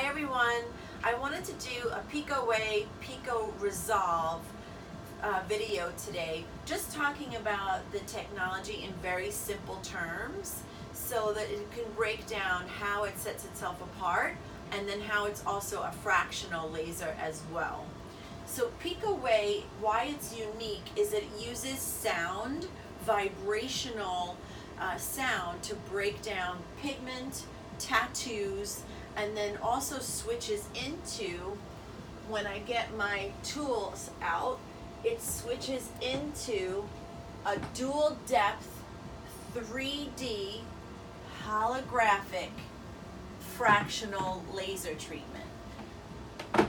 Hi everyone. I wanted to do a Pico Way, Pico Resolve video today, just talking about the technology in very simple terms so that it can break down how it sets itself apart and then how it's also a fractional laser as well. So Pico Way, why it's unique is that it uses sound, vibrational sound to break down pigment, tattoos, and then also switches into, when I get my tools out, it switches into a dual depth 3D holographic fractional laser treatment.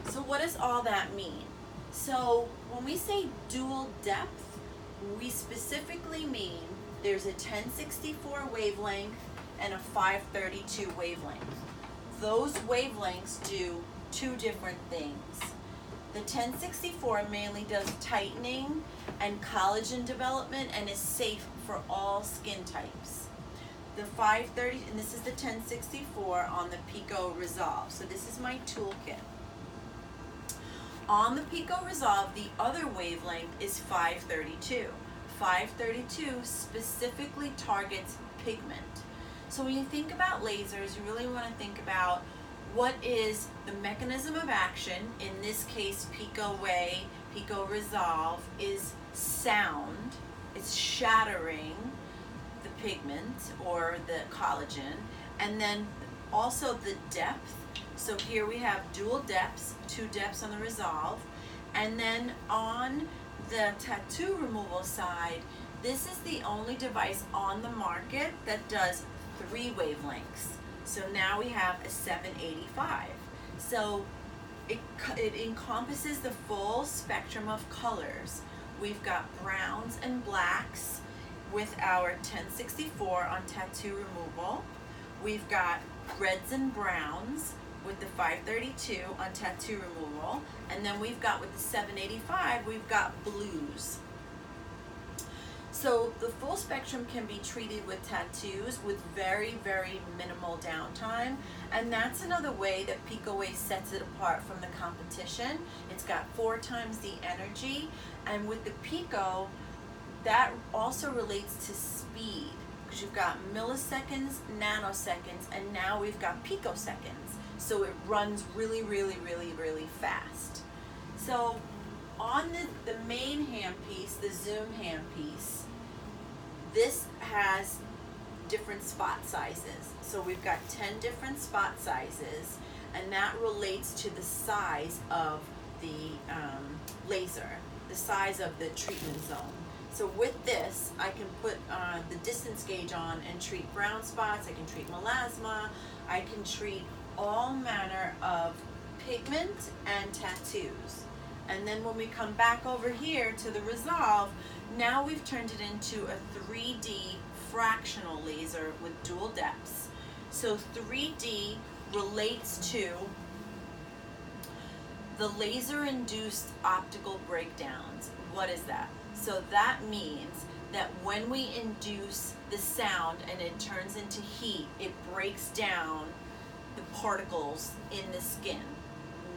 So what does all that mean? So when we say dual depth, we specifically mean there's a 1064 wavelength and a 532 wavelength. Those wavelengths do two different things. The 1064 mainly does tightening and collagen development and is safe for all skin types. The 530, and this is the 1064 on the Pico Resolve. So this is my toolkit. On the Pico Resolve, the other wavelength is 532. 532 specifically targets pigment. So when you think about lasers, you really want to think about what is the mechanism of action. In this case, Pico Way, Pico Resolve is sound. It's shattering the pigment or the collagen. And then also the depth. So here we have dual depths, 2 depths on the Resolve. And then on the tattoo removal side, this is the only device on the market that does 3 wavelengths. So now we have a 785. So it encompasses the full spectrum of colors. We've got browns and blacks with our 1064 on tattoo removal. We've got reds and browns with the 532 on tattoo removal. And then we've got with the 785, we've got blues. So the full spectrum can be treated with tattoos with very, very minimal downtime. And that's another way that Pico Way sets it apart from the competition. It's got 4 times the energy. And with the Pico, that also relates to speed, because you've got milliseconds, nanoseconds, and now we've got picoseconds. So it runs really, really, really, really fast. So on the main handpiece, the zoom handpiece, this has different spot sizes. So we've got 10 different spot sizes, and that relates to the size of the laser, the size of the treatment zone. So with this, I can put the distance gauge on and treat brown spots, I can treat melasma, I can treat all manner of pigment and tattoos. And then when we come back over here to the Resolve, now we've turned it into a 3D fractional laser with dual depths. So 3D relates to the laser-induced optical breakdowns. What is that? So that means that when we induce the sound and it turns into heat, it breaks down the particles in the skin.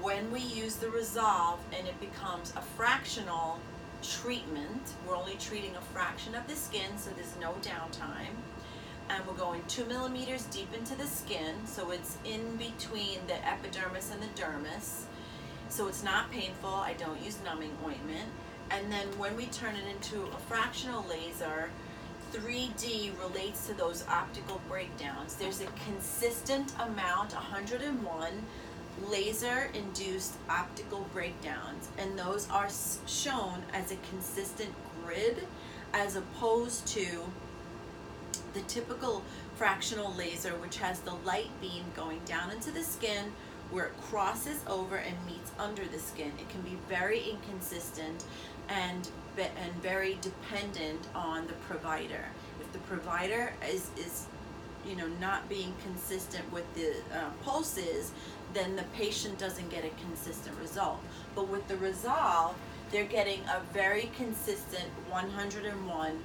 When we use the Resolve and it becomes a fractional treatment, we're only treating a fraction of the skin, so there's no downtime. And we're going 2 millimeters deep into the skin, so it's in between the epidermis and the dermis. So it's not painful, I don't use numbing ointment. And then when we turn it into a fractional laser, 3D relates to those optical breakdowns. There's a consistent amount, 101, laser-induced optical breakdowns, and those are shown as a consistent grid as opposed to the typical fractional laser, which has the light beam going down into the skin where it crosses over and meets under the skin. It can be very inconsistent and very dependent on the provider. If the provider is not being consistent with the pulses, then the patient doesn't get a consistent result. But with the Resolve, they're getting a very consistent 101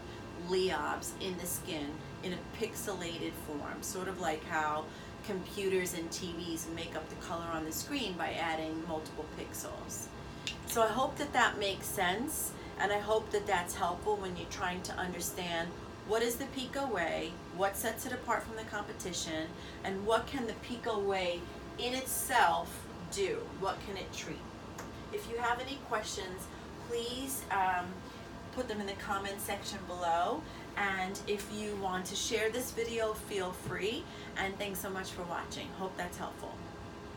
leobs in the skin in a pixelated form, sort of like how computers and TVs make up the color on the screen by adding multiple pixels. So I hope that that makes sense, and I hope that that's helpful when you're trying to understand what is the Pico Way, what sets it apart from the competition, and what can the Pico Way in itself do? What can it treat? If you have any questions, please put them in the comment section below. And if you want to share this video, feel free. And thanks so much for watching. Hope that's helpful.